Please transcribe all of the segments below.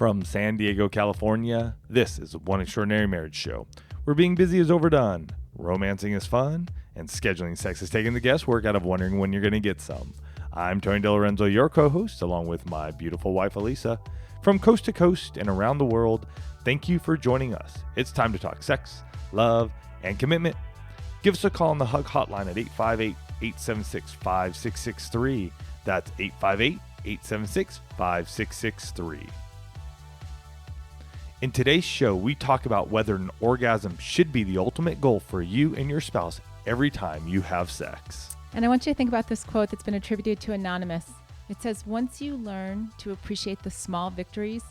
From San Diego, California, this is One Extraordinary Marriage Show, where being busy is overdone, romancing is fun, and scheduling sex is taking the guesswork out of wondering when you're going to get some. I'm Tony DeLorenzo, your co-host, along with my beautiful wife, Elisa. From coast to coast and around the world, thank you for joining us. It's time to talk sex, love, and commitment. Give us a call on the Hug Hotline at 858-876-5663. That's 858-876-5663. In today's show, we talk about whether an orgasm should be the ultimate goal for you and your spouse every time you have sex. And I want you to think about this quote that's been attributed to Anonymous. It says, once you learn to appreciate the small victories,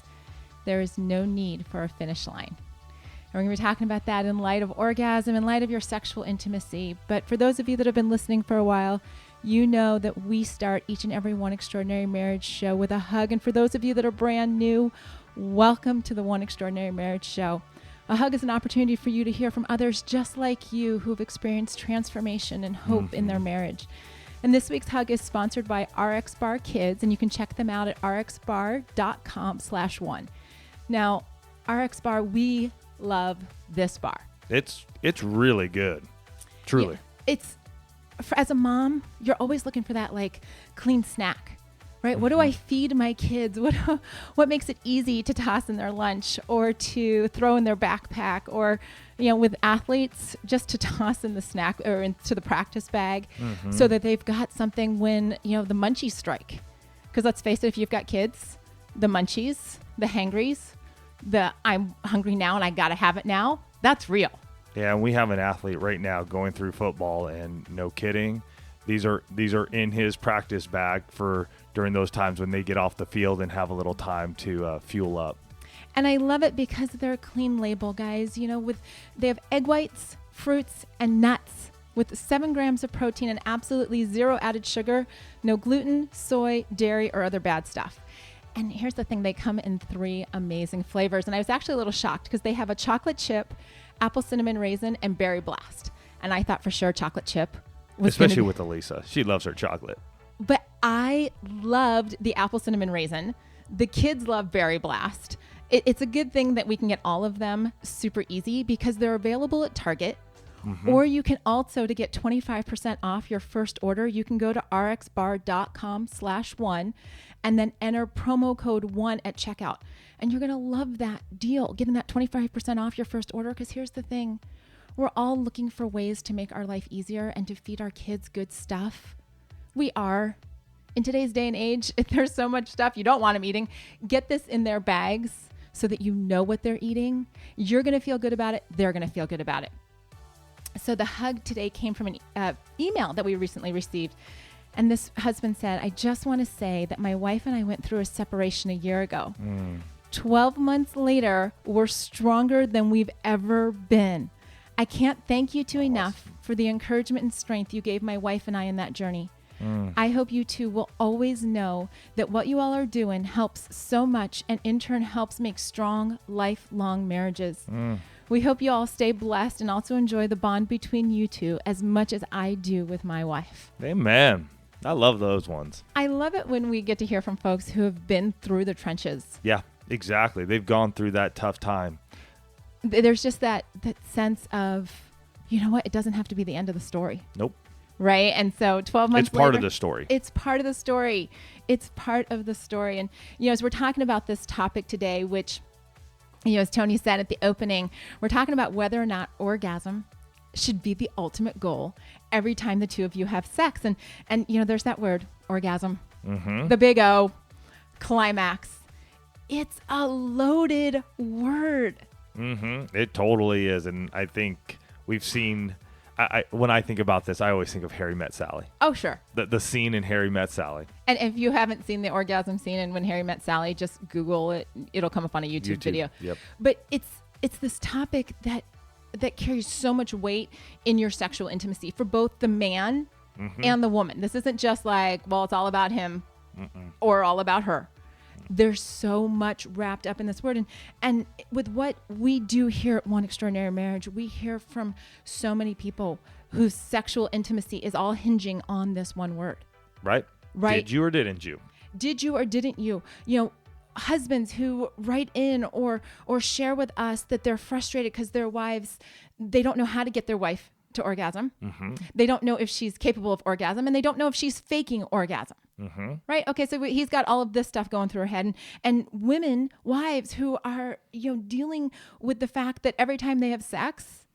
there is no need for a finish line. And we're going to be talking about that in light of orgasm, in light of your sexual intimacy. But for those of you that have been listening for a while, you know that we start each and every One Extraordinary Marriage Show with a hug. And for those of you that are brand new, welcome to the One Extraordinary Marriage Show. A hug is an opportunity for you to hear from others just like you who've experienced transformation and hope in their marriage. And this week's hug is sponsored by RX Bar Kids, and you can check them out at rxbar.com/one. Now, RX Bar, we love this bar. It's really good. Truly. Yeah, as a mom, you're always looking for that like clean snack. Right? What do I feed my kids? What makes it easy to toss in their lunch or to throw in their backpack, or, with athletes, just to toss in the snack or into the practice bag so that they've got something when, the munchies strike. Because let's face it, if you've got kids, the munchies, the hangries, the I'm hungry now and I got to have it now, that's real. Yeah, and we have an athlete right now going through football, and no kidding, these are in his practice bag for during those times when they get off the field and have a little time to fuel up. And I love it because they're a clean label, guys. They have egg whites, fruits, and nuts with 7 grams of protein and absolutely 0 added sugar, no gluten, soy, dairy, or other bad stuff. And here's the thing, they come in 3 amazing flavors. And I was actually a little shocked because they have a chocolate chip, apple cinnamon raisin, and berry blast. And I thought for sure chocolate chip was especially with Elisa. She loves her chocolate. But I loved the apple cinnamon raisin. The kids love berry blast. It's a good thing that we can get all of them super easy because they're available at Target. Or you can also, to get 25% off your first order, you can go to rxbar.com/one and then enter promo code 1 at checkout. And you're going to love that deal, getting that 25% off your first order. Because here's the thing. We're all looking for ways to make our life easier and to feed our kids good stuff. We are. In today's day and age, there's so much stuff you don't want them eating. Get this in their bags so that you know what they're eating. You're going to feel good about it. They're going to feel good about it. So the hug today came from an email that we recently received. And this husband said, I just want to say that my wife and I went through a separation a year ago. 12 months later, we're stronger than we've ever been. I can't thank you two enough for the encouragement and strength you gave my wife and I in that journey. I hope you two will always know that what you all are doing helps so much and in turn helps make strong, lifelong marriages. We hope you all stay blessed and also enjoy the bond between you two as much as I do with my wife. Amen. I love those ones. I love it when we get to hear from folks who have been through the trenches. Yeah, exactly. They've gone through that tough time. There's just that sense of, it doesn't have to be the end of the story. Nope. Right? And so 12 months later. It's part later, of the story. It's part of the story. It's part of the story. And, as we're talking about this topic today, which, as Tony said at the opening, we're talking about whether or not orgasm should be the ultimate goal every time the two of you have sex. And there's that word, orgasm, the big O, climax. It's a loaded word. It totally is. And I think we've seen... when I think about this, I always think of Harry Met Sally. Oh, sure. The scene in Harry Met Sally. And if you haven't seen the orgasm scene in When Harry Met Sally, just Google it. It'll come up on a YouTube video. Yep. But it's this topic that carries so much weight in your sexual intimacy for both the man and the woman. This isn't just like, well, it's all about him or all about her. There's so much wrapped up in this word. And with what we do here at One Extraordinary Marriage, we hear from so many people whose sexual intimacy is all hinging on this one word. Right? Did you or didn't you? Did you or didn't you? husbands who write in or share with us that they're frustrated because their wives, they don't know how to get their wife to orgasm. Mm-hmm. They don't know if she's capable of orgasm, and they don't know if she's faking orgasm. Mm-hmm. Right? Okay, so he's got all of this stuff going through her head, and women, wives who are, dealing with the fact that every time they have sex,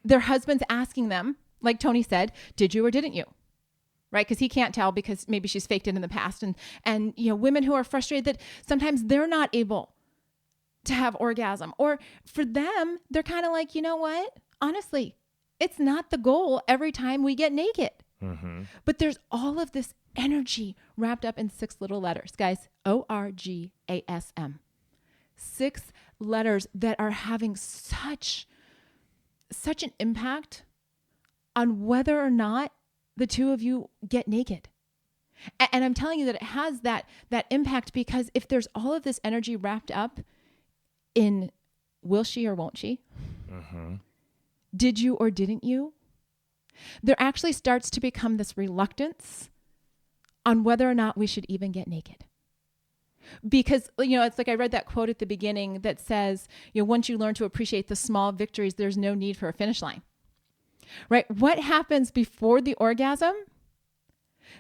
their husband's asking them, like Tony said, did you or didn't you? Right? Because he can't tell because maybe she's faked it in the past. And women who are frustrated that sometimes they're not able to have orgasm. Or for them, they're kind of like, you know what? Honestly, it's not the goal every time we get naked. Mm-hmm. But there's all of this energy wrapped up in 6 little letters. Guys, ORGASM. 6 letters that are having such an impact on whether or not the two of you get naked. And I'm telling you that it has that impact, because if there's all of this energy wrapped up in will she or won't she? Mm-hmm. Did you or didn't you? There actually starts to become this reluctance on whether or not we should even get naked. Because, it's like I read that quote at the beginning that says, once you learn to appreciate the small victories, there's no need for a finish line. Right? What happens before the orgasm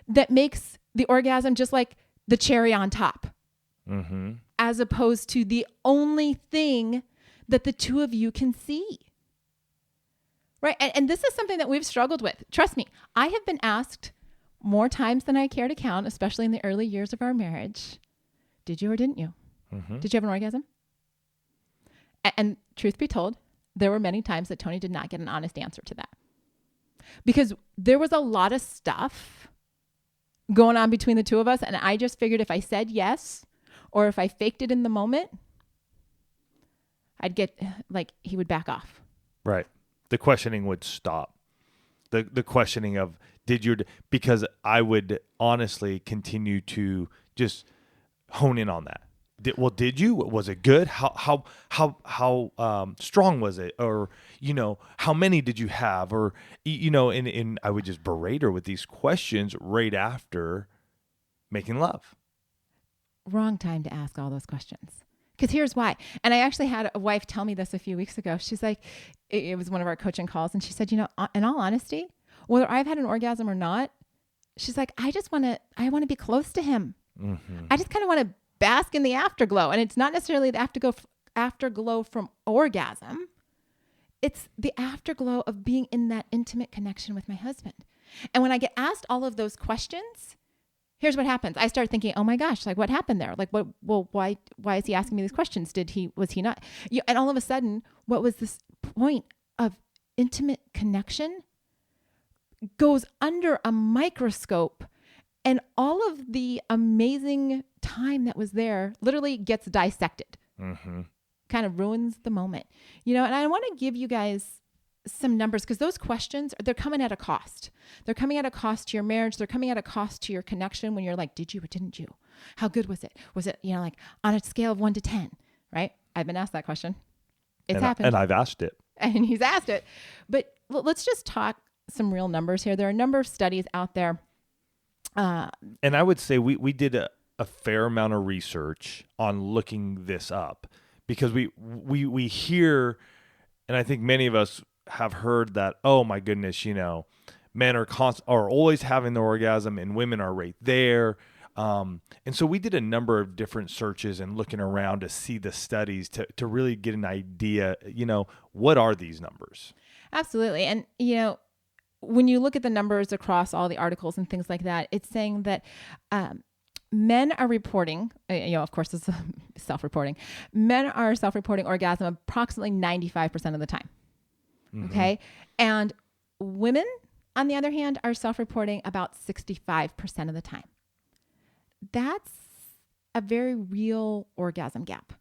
that makes the orgasm just like the cherry on top, mm-hmm. as opposed to the only thing that the two of you can see? Right? And this is something that we've struggled with. Trust me, I have been asked more times than I care to count, especially in the early years of our marriage, did you or didn't you? Mm-hmm. Did you have an orgasm? And truth be told, there were many times that Tony did not get an honest answer to that. Because there was a lot of stuff going on between the two of us, and I just figured if I said yes, or if I faked it in the moment, I'd get, he would back off. Right. The questioning would stop. The questioning of because I would honestly continue to just hone in on that. Did you? Was it good? How strong was it? Or, how many did you have? Or, and I would just berate her with these questions right after making love. Wrong time to ask all those questions. Because here's why. And I actually had a wife tell me this a few weeks ago. She's like, it was one of our coaching calls. And she said, in all honesty, whether I've had an orgasm or not, she's like, I want to be close to him. Mm-hmm. I just kind of want to bask in the afterglow. And it's not necessarily the afterglow from orgasm. It's the afterglow of being in that intimate connection with my husband. And when I get asked all of those questions, here's what happens. I start thinking, oh my gosh, what happened there? Why is he asking me these questions? Was he not? And all of a sudden, what was this point of intimate connection goes under a microscope, and all of the amazing time that was there literally gets dissected. Mm-hmm. Kind of ruins the moment. And I want to give you guys some numbers, because those questions, they're coming at a cost. They're coming at a cost to your marriage. They're coming at a cost to your connection when you're like, did you or didn't you? How good was it? Was it, on a scale of 1 to 10, right? I've been asked that question. It's happened. And I've asked it. And he's asked it. But let's just talk some real numbers here. There are a number of studies out there. And I would say we did a fair amount of research on looking this up, because we hear, and I think many of us have heard that, oh my goodness, men are always having the orgasm and women are right there. And so we did a number of different searches and looking around to see the studies to really get an idea, what are these numbers? Absolutely. And, when you look at the numbers across all the articles and things like that, it's saying that men are reporting, of course, it's self-reporting. Men are self-reporting orgasm approximately 95% of the time. Mm-hmm. Okay. And women, on the other hand, are self-reporting about 65% of the time. That's a very real orgasm gap.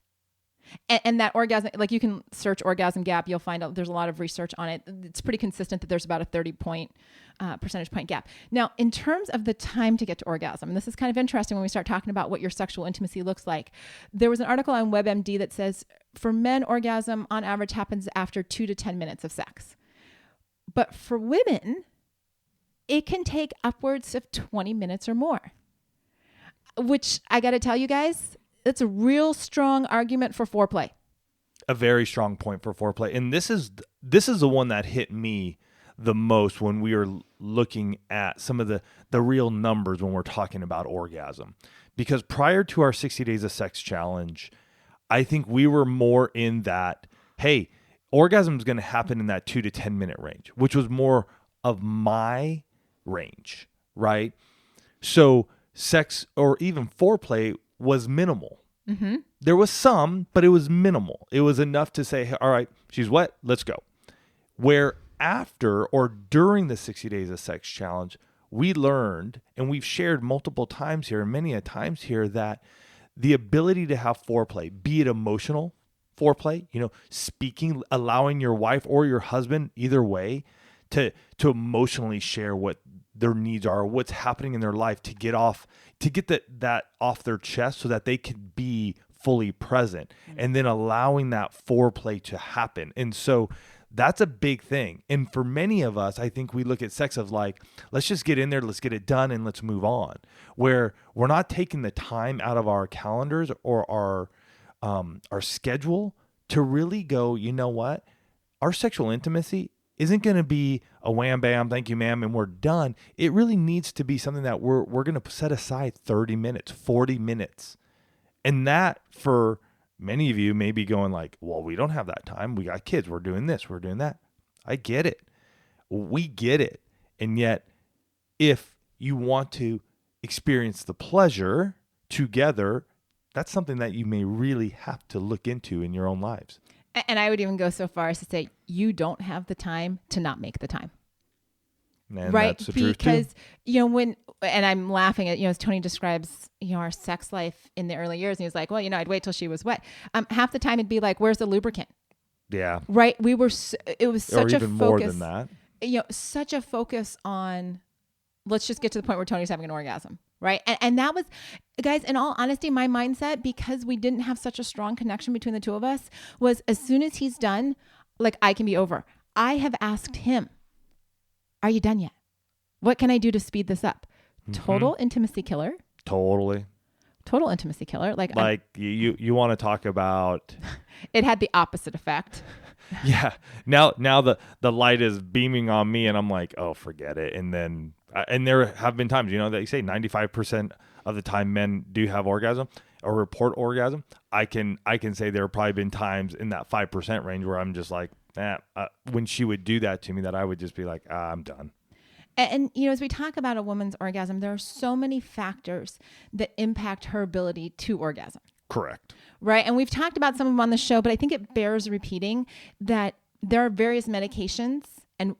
And that orgasm, you can search orgasm gap, you'll find out there's a lot of research on it. It's pretty consistent that there's about a 30% point gap. Now, in terms of the time to get to orgasm, and this is kind of interesting when we start talking about what your sexual intimacy looks like. There was an article on WebMD that says for men, orgasm on average happens after 2 to 10 minutes of sex. But for women, it can take upwards of 20 minutes or more, which I got to tell you guys, It's a real strong argument for foreplay. A very strong point for foreplay. And this is the one that hit me the most when we were looking at some of the real numbers when we're talking about orgasm. Because prior to our 60 Days of Sex challenge, I think we were more in that, hey, orgasm is going to happen in that 2 to 10 minute range, which was more of my range, right? So sex or even foreplay was minimal. Mm-hmm. There was some, but it was minimal. It was enough to say, all right, she's wet, let's go. Where after or during the 60 Days of Sex challenge, we learned, and we've shared multiple times here, and many a times here, that the ability to have foreplay, be it emotional foreplay, speaking, allowing your wife or your husband, either way, to emotionally share what their needs are, what's happening in their life, to get that off their chest so that they can be fully present, and then allowing that foreplay to happen. And so that's a big thing. And for many of us, I think we look at sex of like, let's just get in there, let's get it done, and let's move on. Where we're not taking the time out of our calendars or our schedule to really go, you know what? Our sexual intimacy isn't going to be a wham, bam, thank you, ma'am, and we're done. It really needs to be something that we're going to set aside 30 minutes, 40 minutes. And that, for many of you, may be going like, well, we don't have that time. We got kids. We're doing this. We're doing that. I get it. We get it. And yet, if you want to experience the pleasure together, that's something that you may really have to look into in your own lives. And I would even go so far as to say, you don't have the time to not make the time. And right? That's the truth because, too. And I'm laughing at, as Tony describes, our sex life in the early years. And he was like, well, I'd wait till she was wet. Half the time it'd be like, where's the lubricant? Yeah. Right. It was such or a even focus, more than that. Such a focus on, let's just get to the point where Tony's having an orgasm. Right. And that was, guys, in all honesty, my mindset, because we didn't have such a strong connection between the two of us, was as soon as he's done, like, I can be over. I have asked him, are you done yet? What can I do to speed this up? Mm-hmm. Total intimacy killer. Totally. Total intimacy killer. Like you want to talk about. It had the opposite effect. Yeah. Now the light is beaming on me and I'm like, oh, forget it. And then, and there have been times, that you say 95% of the time men do have orgasm or report orgasm. I can say there have probably been times in that 5% range where I'm just like, when she would do that to me, that I would just be like, I'm done. And, as we talk about a woman's orgasm, there are so many factors that impact her ability to orgasm. Correct. Right. And we've talked about some of them on the show, but I think it bears repeating that there are various medications. And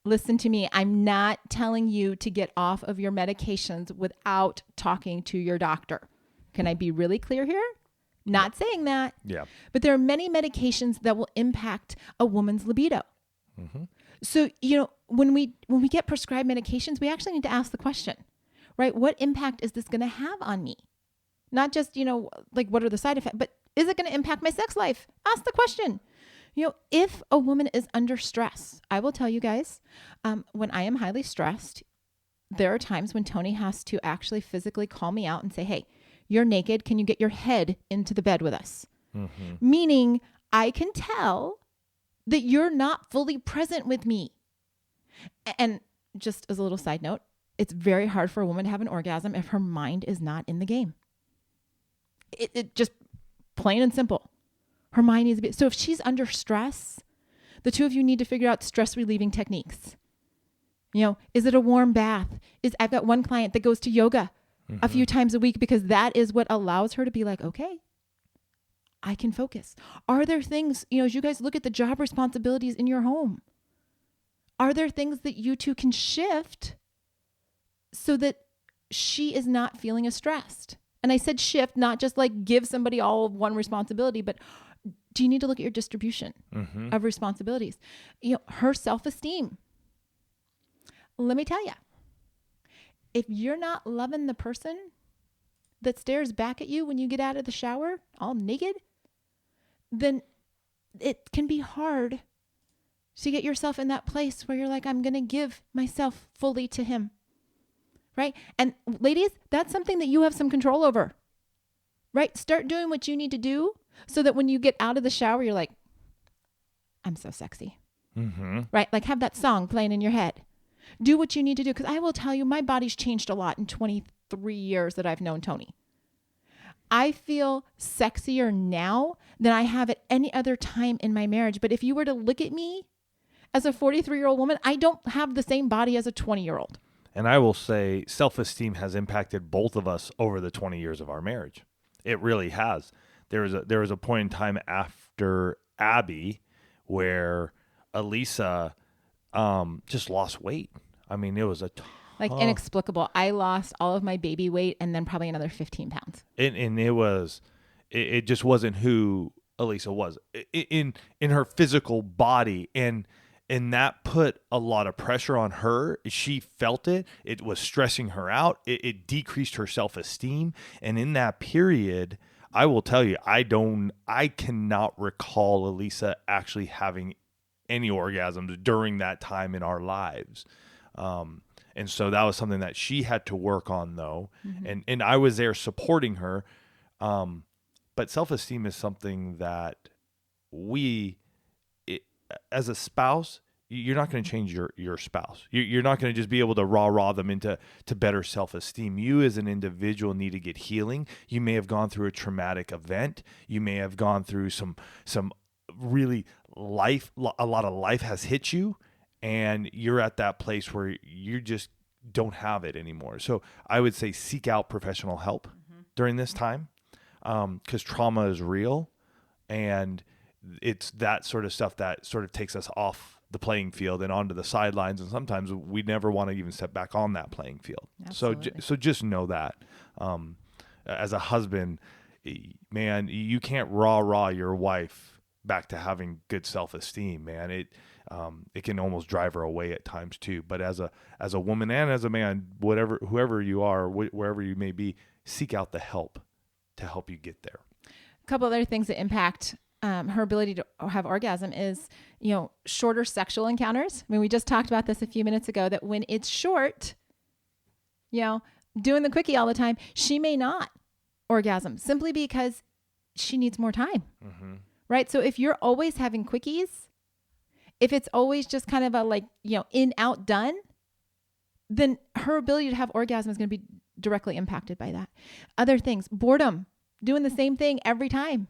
listen to me, I'm not telling you to get off of your medications without talking to your doctor. Can I be really clear here? Not saying that. Yeah. But there are many medications that will impact a woman's libido. Mm-hmm. So, when we get prescribed medications, we actually need to ask the question, right? What impact is this going to have on me? Not just, like, what are the side effects, but is it going to impact my sex life? Ask the question. If a woman is under stress, I will tell you guys, when I am highly stressed, there are times when Tony has to actually physically call me out and say, hey, you're naked. Can you get your head into the bed with us? Mm-hmm. Meaning I can tell that you're not fully present with me. And just as a little side note, it's very hard for a woman to have an orgasm if her mind is not in the game. It just plain and simple. Her mind needs to be. So if she's under stress, the two of you need to figure out stress relieving techniques. Is it a warm bath? I've got one client that goes to yoga a few times a week because that is what allows her to be like, okay, I can focus. Are there things, as you guys look at the job responsibilities in your home, are there things that you two can shift so that she is not feeling as stressed? And I said shift, not just like give somebody all of one responsibility, but do you need to look at your distribution of responsibilities? Her self-esteem. Let me tell you, if you're not loving the person that stares back at you when you get out of the shower all naked, then it can be hard to get yourself in that place where you're like, I'm going to give myself fully to him. Right? And ladies, that's something that you have some control over. right? Start doing what you need to do so that when you get out of the shower, you're like, I'm so sexy, right? Like have that song playing in your head. Do what you need to do. Because I will tell you, my body's changed a lot in 23 years that I've known Tony. I feel sexier now than I have at any other time in my marriage. But if you were to look at me as a 43-year-old woman, I don't have the same body as a 20-year-old. And I will say self-esteem has impacted both of us over the 20 years of our marriage. It really has. There was a point in time after Abby where Elisa just lost weight. I mean, it was a like inexplicable. I lost all of my baby weight and then probably another 15 pounds. And it just wasn't who Elisa was in her physical body. And that put a lot of pressure on her. She felt it. It was stressing her out. It decreased her self-esteem. And in that period, I will tell you, I cannot recall Elisa actually having any orgasms during that time in our lives. And so that was something that she had to work on, though. And I was there supporting her. But self-esteem is something that as a spouse, you're not going to change your spouse. You're not going to just be able to rah them into better self-esteem. You as an individual need to get healing. You may have gone through a traumatic event. You may have gone through some really a lot of life has hit you. And you're at that place where you just don't have it anymore. So I would say seek out professional help during this time, because trauma is real, and it's that sort of stuff that sort of takes us off the playing field and onto the sidelines. And sometimes we never want to even step back on that playing field. Absolutely. So just know that as a husband, man, you can't rah your wife back to having good self-esteem, man. It can almost drive her away at times too. But as a woman and as a man, whoever you are, wherever you may be, seek out the help to help you get there. A couple other things that impact her ability to have orgasm is, shorter sexual encounters. I mean, we just talked about this a few minutes ago, that when it's short, doing the quickie all the time, she may not orgasm simply because she needs more time. Right? So if you're always having quickies, if it's always just kind of a in, out, done, then her ability to have orgasm is going to be directly impacted by that. Other things, boredom, doing the same thing every time,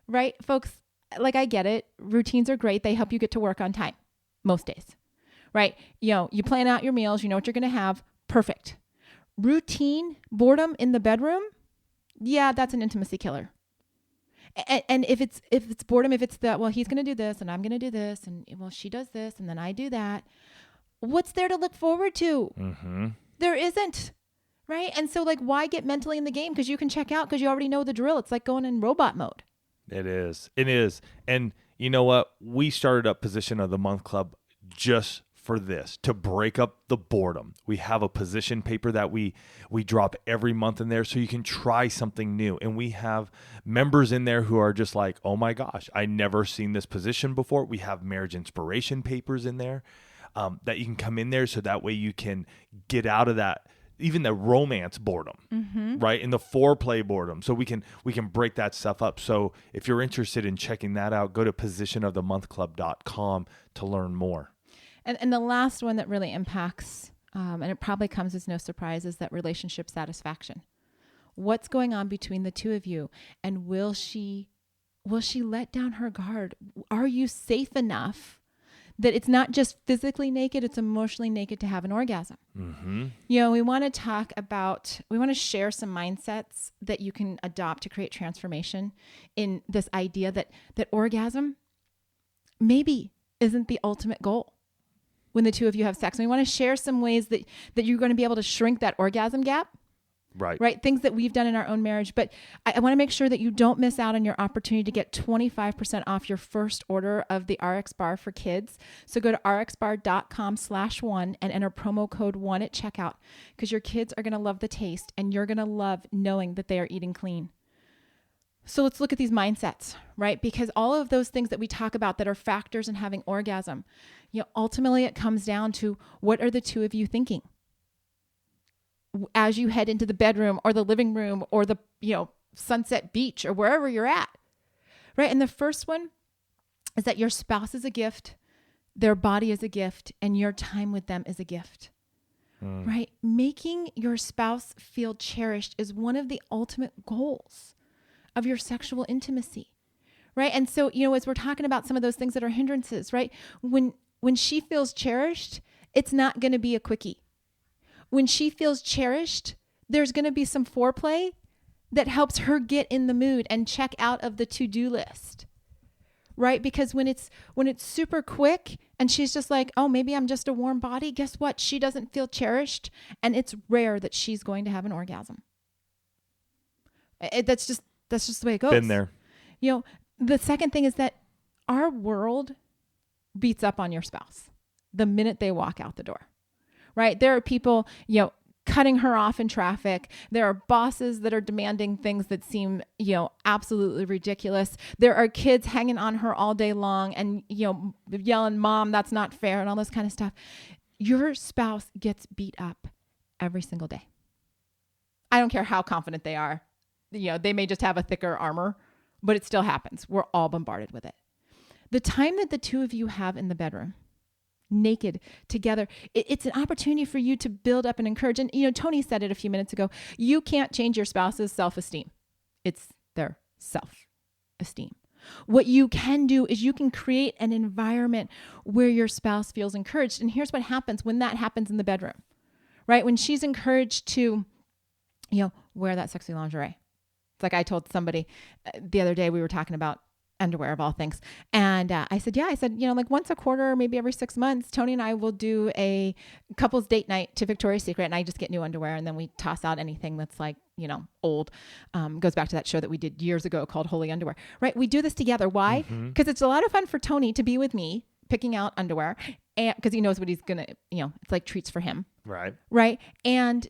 right? Folks, I get it. Routines are great. They help you get to work on time most days, right? You plan out your meals, you know what you're going to have. Perfect. Routine, boredom in the bedroom. Yeah, that's an intimacy killer. And if it's boredom, if it's that, well, he's going to do this and I'm going to do this, and well, she does this and then I do that. What's there to look forward to? There isn't, right? And so why get mentally in the game? Because you can check out because you already know the drill. It's like going in robot mode. It is. And you know what? We started up Position of the Month Club just for this, to break up the boredom. We have a position paper that we drop every month in there so you can try something new. And we have members in there who are just like, oh my gosh, I never seen this position before. We have marriage inspiration papers in there that you can come in there so that way you can get out of that, even the romance boredom, right? And the foreplay boredom. So we can break that stuff up. So if you're interested in checking that out, go to positionofthemonthclub.com to learn more. And the last one that really impacts, and it probably comes as no surprise, is that relationship satisfaction. What's going on between the two of you? And will she let down her guard? Are you safe enough that it's not just physically naked, it's emotionally naked to have an orgasm? We want to share some mindsets that you can adopt to create transformation in this idea that orgasm maybe isn't the ultimate goal when the two of you have sex. And we want to share some ways that you're going to be able to shrink that orgasm gap. Right. Things that we've done in our own marriage. But I want to make sure that you don't miss out on your opportunity to get 25% off your first order of the RX Bar for kids. So go to rxbar.com/1 and enter promo code 1 at checkout, because your kids are going to love the taste and you're going to love knowing that they are eating clean. So let's look at these mindsets, right? Because all of those things that we talk about that are factors in having orgasm, ultimately it comes down to, what are the two of you thinking as you head into the bedroom or the living room or the, Sunset Beach or wherever you're at, right? And the first one is that your spouse is a gift, their body is a gift, and your time with them is a gift, right? Making your spouse feel cherished is one of the ultimate goals of your sexual intimacy, right? And so, as we're talking about some of those things that are hindrances, right? When she feels cherished, it's not going to be a quickie. When she feels cherished, there's going to be some foreplay that helps her get in the mood and check out of the to-do list, right? Because when it's super quick and she's just like, oh, maybe I'm just a warm body, guess what? She doesn't feel cherished, and it's rare that she's going to have an orgasm. That's just the way it goes. Been there. The second thing is that our world beats up on your spouse the minute they walk out the door, right? There are people, cutting her off in traffic. There are bosses that are demanding things that seem, absolutely ridiculous. There are kids hanging on her all day long and, yelling, Mom, that's not fair, and all this kind of stuff. Your spouse gets beat up every single day. I don't care how confident they are. They may just have a thicker armor, but it still happens. We're all bombarded with it. The time that the two of you have in the bedroom, naked together, it's an opportunity for you to build up and encourage. And, Tony said it a few minutes ago, you can't change your spouse's self-esteem. It's their self-esteem. What you can do is you can create an environment where your spouse feels encouraged. And here's what happens when that happens in the bedroom, right? When she's encouraged to, wear that sexy lingerie. It's like I told somebody the other day, we were talking about underwear of all things. And I said, like once a quarter, maybe every 6 months, Tony and I will do a couples date night to Victoria's Secret. And I just get new underwear. And then we toss out anything that's like, old. Goes back to that show that we did years ago called Holy Underwear, right? We do this together. Why? Because it's a lot of fun for Tony to be with me picking out underwear, and because he knows what he's going to, it's like treats for him. Right. Right. And,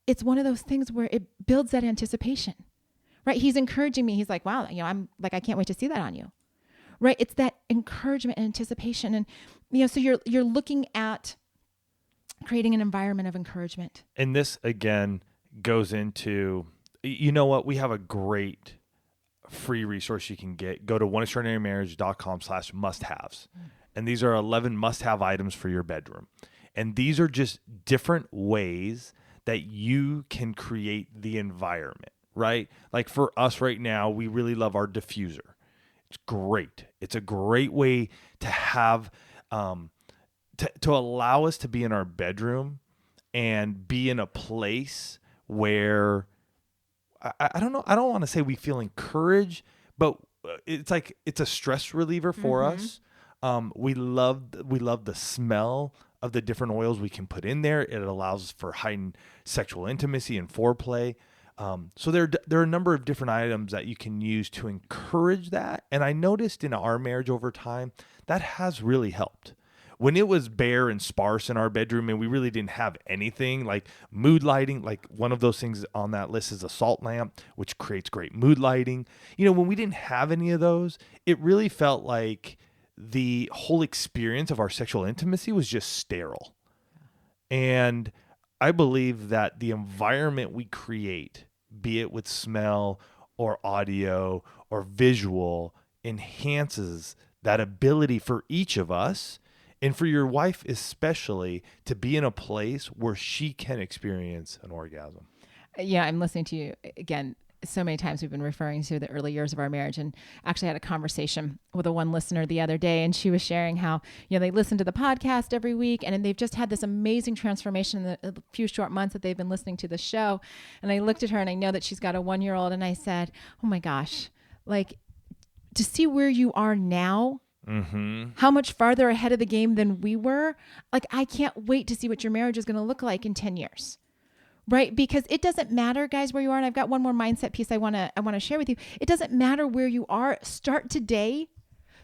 it's one of those things where it builds that anticipation. Right. He's encouraging me. He's like, wow, I'm like, I can't wait to see that on you. Right. It's that encouragement and anticipation. And, so you're looking at creating an environment of encouragement. And this again goes into, what? We have a great free resource you can get. Go to oneextraordinarymarriage.com/must-haves. And these are 11 must-have items for your bedroom. And these are just different ways that you can create the environment. Right? Like for us right now, we really love our diffuser. It's great. It's a great way to have, to allow us to be in our bedroom and be in a place where, I don't know, I don't want to say we feel encouraged, but it's like, it's a stress reliever for us. We love the smell of the different oils we can put in there. It allows for heightened sexual intimacy and foreplay. So there are a number of different items that you can use to encourage that. And I noticed in our marriage over time, that has really helped. When it was bare and sparse in our bedroom and we really didn't have anything, like mood lighting, like one of those things on that list is a salt lamp, which creates great mood lighting. When we didn't have any of those, it really felt like the whole experience of our sexual intimacy was just sterile. And I believe that the environment we create, be it with smell or audio or visual, enhances that ability for each of us, and for your wife especially, to be in a place where she can experience an orgasm. Yeah, I'm listening to you again. So many times we've been referring to the early years of our marriage, and actually had a conversation with one listener the other day, and she was sharing how, they listen to the podcast every week, and they've just had this amazing transformation in the few short months that they've been listening to the show. And I looked at her, and I know that she's got a 1-year-old, and I said, oh my gosh, like to see where you are now, how much farther ahead of the game than we were. Like, I can't wait to see what your marriage is going to look like in 10 years. Right? Because it doesn't matter, guys, where you are. And I've got one more mindset piece I want to share with you. It doesn't matter where you are. Start today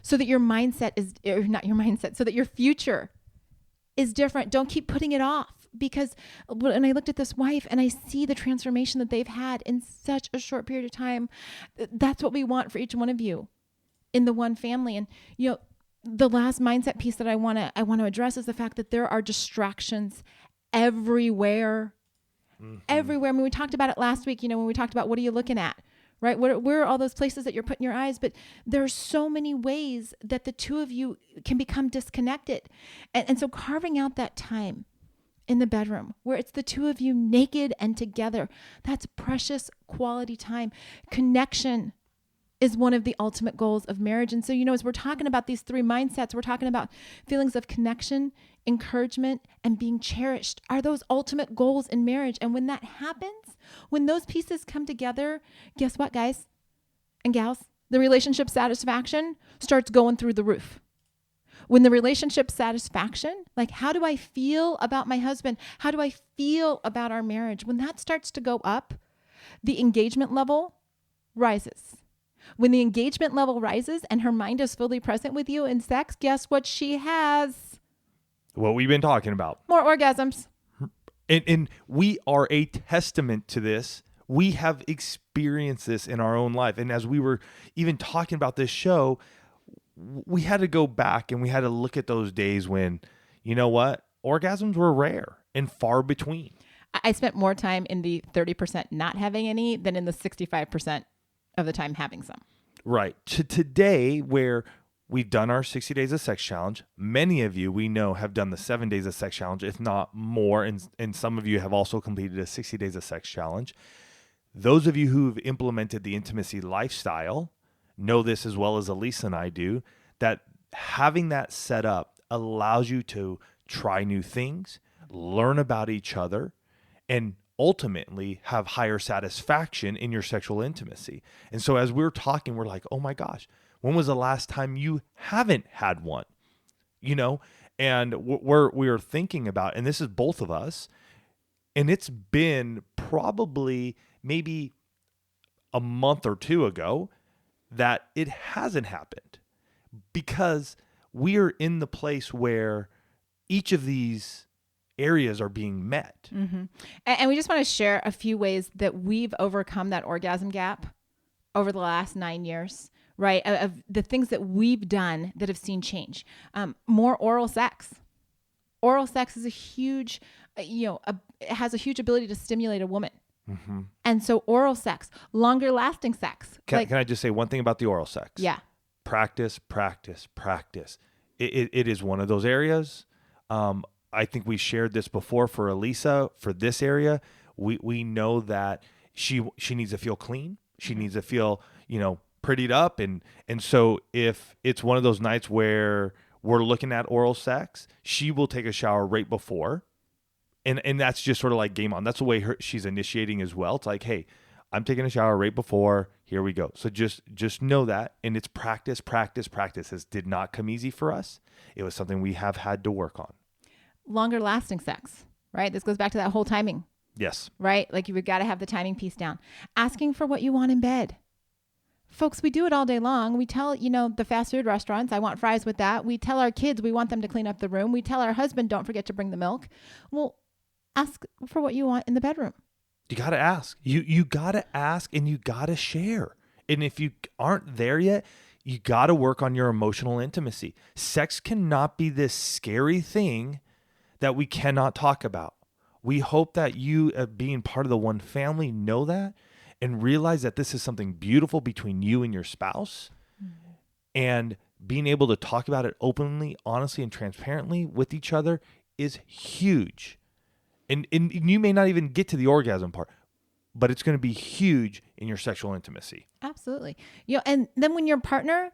so that your mindset is, or not your mindset, so that your future is different. Don't keep putting it off. Because when I looked at this wife and I see the transformation that they've had in such a short period of time, that's what we want for each one of you in the one family. And, the last mindset piece that I want to address is the fact that there are distractions everywhere. everywhere. I mean, we talked about it last week, when we talked about what are you looking at, right? Where are all those places that you're putting your eyes? But there's so many ways that the two of you can become disconnected. And so carving out that time in the bedroom where it's the two of you naked and together, that's precious quality time. Connection is one of the ultimate goals of marriage. And so, as we're talking about these three mindsets, we're talking about feelings of connection, encouragement, and being cherished are those ultimate goals in marriage. And when that happens, when those pieces come together, guess what, guys and gals? The relationship satisfaction starts going through the roof. When the relationship satisfaction, like how do I feel about my husband? How do I feel about our marriage? When that starts to go up, the engagement level rises. When the engagement level rises and her mind is fully present with you in sex, guess what she has? What we've been talking about. More orgasms. And we are a testament to this. We have experienced this in our own life. And as we were even talking about this show, we had to go back and we had to look at those days when, you know what? Orgasms were rare and far between. I spent more time in the 30% not having any than in the 65% of the time having some. Right. To today, where we've done our 60 days of sex challenge, many of you we know have done the 7 days of sex challenge, if not more. And some of you have also completed a 60 days of sex challenge. Those of you who've implemented the intimacy lifestyle know this as well as Elisa and I do, that having that set up allows you to try new things, learn about each other, and ultimately have higher satisfaction in your sexual intimacy. And so as we're talking, we're like, oh my gosh, when was the last time you haven't had one? And we're thinking about, and this is both of us, and it's been probably maybe a month or two ago that it hasn't happened, because we are in the place where each of these areas are being met. Mm-hmm. And we just want to share a few ways that we've overcome that orgasm gap over the last 9 years, right? Of the things that we've done that have seen change. More oral sex. Oral sex is a huge, it has a huge ability to stimulate a woman. Mm-hmm. And so oral sex, longer lasting sex. Can I just say one thing about the oral sex? Yeah. Practice, practice, practice. It is one of those areas. I think we shared this before for Elisa. For this area, we know that she needs to feel clean. She needs to feel, prettied up. And so if it's one of those nights where we're looking at oral sex, she will take a shower right before. And that's just sort of like game on. That's the way she's initiating as well. It's like, hey, I'm taking a shower right before. Here we go. So just know that. And it's practice, practice, practice. This did not come easy for us. It was something we have had to work on. Longer lasting sex, right? This goes back to that whole timing. Yes. Right? Like you've got to have the timing piece down. Asking for what you want in bed. Folks, we do it all day long. We tell, the fast food restaurants, I want fries with that. We tell our kids we want them to clean up the room. We tell our husband, don't forget to bring the milk. Well, ask for what you want in the bedroom. You got to ask. You got to ask and you got to share. And if you aren't there yet, you got to work on your emotional intimacy. Sex cannot be this scary thing that we cannot talk about. We hope that you, being part of the one family, know that and realize that this is something beautiful between you and your spouse. Mm-hmm. And being able to talk about it openly, honestly, and transparently with each other is huge. And you may not even get to the orgasm part, but it's going to be huge in your sexual intimacy. Absolutely. And then when your partner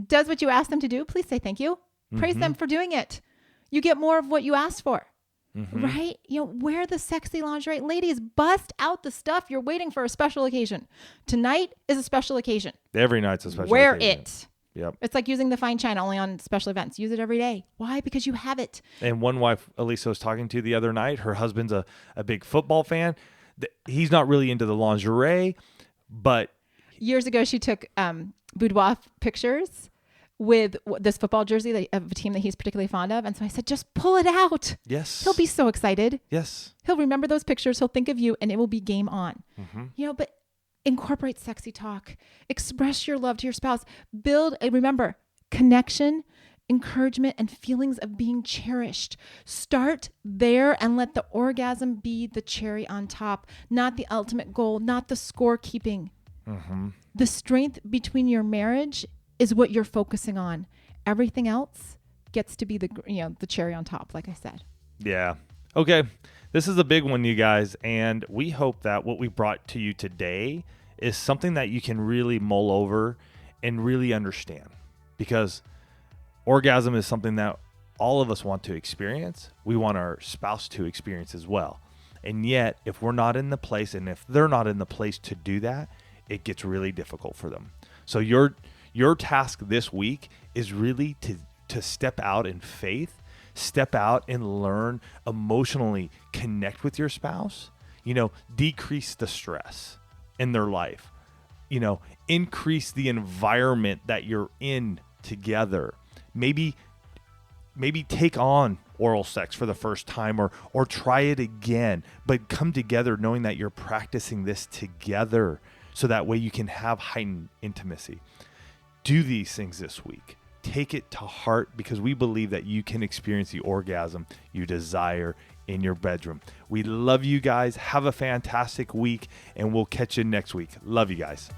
does what you ask them to do, please say thank you. Praise them for doing it. You get more of what you asked for, right? Wear the sexy lingerie. Ladies, bust out the stuff. You're waiting for a special occasion. Tonight is a special occasion. Every night's a special occasion. Wear it. Yep. It's like using the fine china only on special events. Use it every day. Why? Because you have it. And one wife Elisa was talking to the other night, her husband's a big football fan. He's not really into the lingerie, but... Years ago, she took boudoir pictures with this football jersey of a team that he's particularly fond of. And so I said, just pull it out. Yes. He'll be so excited. Yes. He'll remember those pictures. He'll think of you and it will be game on. Mm-hmm. But incorporate sexy talk. Express your love to your spouse. Remember, connection encouragement, and feelings of being cherished. Start there and let the orgasm be the cherry on top, not the ultimate goal, not the scorekeeping. Mm-hmm. The strength between your marriage is what you're focusing on. Everything else gets to be the cherry on top, like I said. Yeah. Okay. This is a big one, you guys, and we hope that what we brought to you today is something that you can really mull over and really understand, because orgasm is something that all of us want to experience. We want our spouse to experience as well. And yet, if we're not in the place, and if they're not in the place to do that, it gets really difficult for them. So your task this week is really to step out in faith, step out and learn emotionally, connect with your spouse, decrease the stress in their life, increase the environment that you're in together. Maybe take on oral sex for the first time or try it again, but come together knowing that you're practicing this together so that way you can have heightened intimacy. Do these things this week. Take it to heart, because we believe that you can experience the orgasm you desire in your bedroom. We love you guys. Have a fantastic week, and we'll catch you next week. Love you guys.